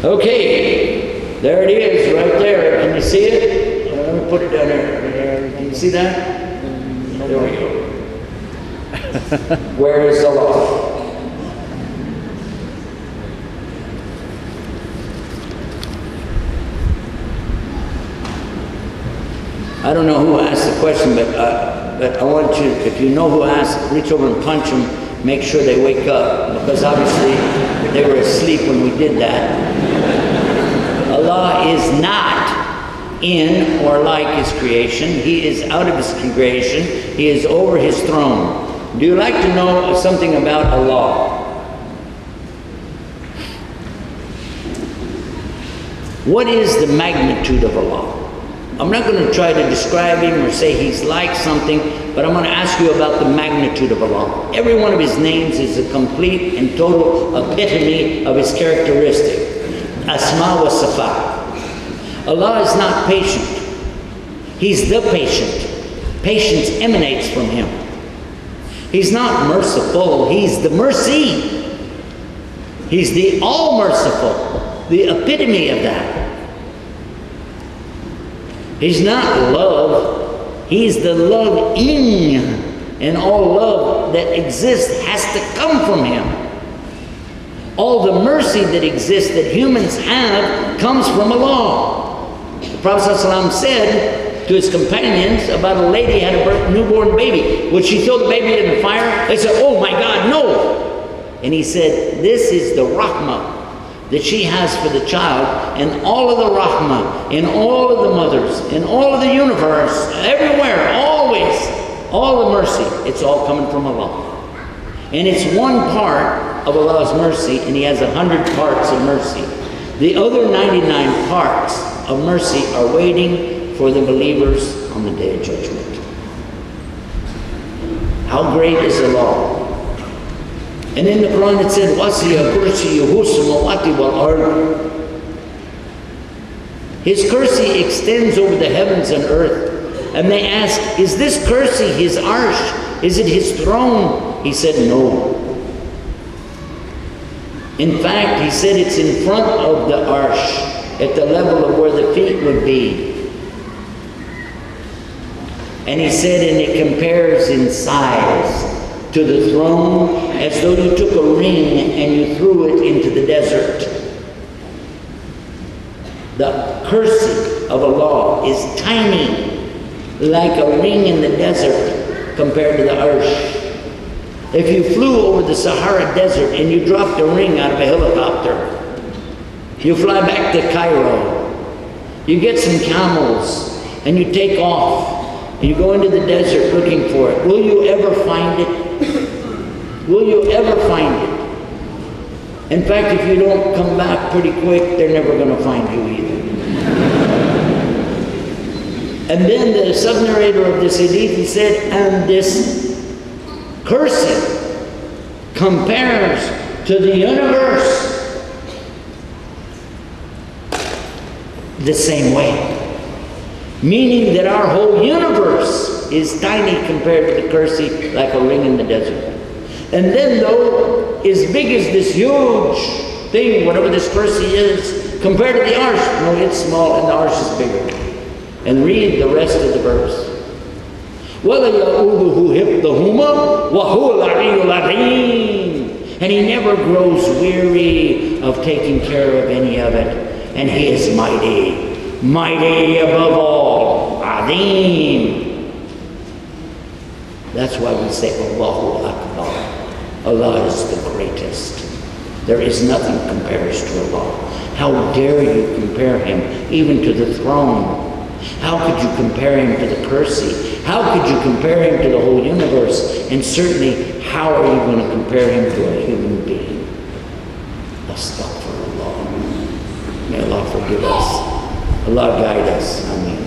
Okay, there it is right there. Can you see it? Let me put it down there. Can you see that? There we go. Where is Allah? I don't know who asked the question, but I want you, if you know who asked, reach over and punch them, make sure they wake up, because obviously they were asleep when we did that. Allah is not in or like His creation. He is out of His creation. He is over His throne. Do you like to know something about Allah? What is the magnitude of Allah? I'm not going to try to describe Him or say He's like something, but I'm going to ask you about the magnitude of Allah. Every one of His names is a complete and total epitome of His characteristic. Asma wa Sifat. Allah is not patient. He's the patient. Patience emanates from Him. He's not merciful. He's the mercy. He's the all-merciful, the epitome of that. He's not love. He's the loving. And all love that exists has to come from Him. All the mercy that exists that humans have comes from Allah. The Prophet ﷺ said to his companions about a lady had a newborn baby. Would she throw the baby in the fire? They said, oh my God, no. And he said, this is the rahmah that she has for the child, and all of the rahmah, in all of the mothers, in all of the universe, everywhere, always, all the mercy, it's all coming from Allah. And it's one part of Allah's mercy, and He has 100 parts of mercy. The other 99 parts of mercy are waiting for the believers on the Day of Judgment. How great is Allah? And in the Quran it said, وَسِيَ كُرْسِيُّهُ السَّمَاوَاتِ وَالْأَرْضِ. His kursi extends over the heavens and earth. And they asked, is this kursi His arsh? Is it His throne? He said, no. In fact, He said it's in front of the arsh, at the level of where the feet would be. And He said, and it compares in size to the throne as though you took a ring and you threw it into the desert. The kursi of Allah is tiny, like a ring in the desert compared to the arsh. If you flew over the Sahara Desert and you dropped a ring out of a helicopter, you fly back to Cairo, you get some camels and you take off and you go into the desert looking for it. Will you ever find it? Will you ever find it? In fact, if you don't come back pretty quick, they're never going to find you either. And then the sub-narrator of this hadith, he said, and this kursi compares to the universe the same way. Meaning that our whole universe is tiny compared to the kursi, like a ring in the desert. And then though, as big as this huge thing, whatever this kursi is, compared to the arsh, no, it's small and the arsh is bigger. And read the rest of the verse. وَلَا يَؤُودُهُ حِفْظُهُمَا وَهُوَ الْعَلِيُّ الْعَظِيمُ. And He never grows weary of taking care of any of it. And He is mighty, mighty above all, Azim. That's why we say Allahu Akbar. Allah is the greatest. There is nothing compares to Allah. How dare you compare Him even to the throne? How could you compare Him to the kursi? How could you compare Him to the whole universe? And certainly, how are you going to compare Him to a human being? Astaghfirullah. May Allah forgive us. Allah guide us. Ameen.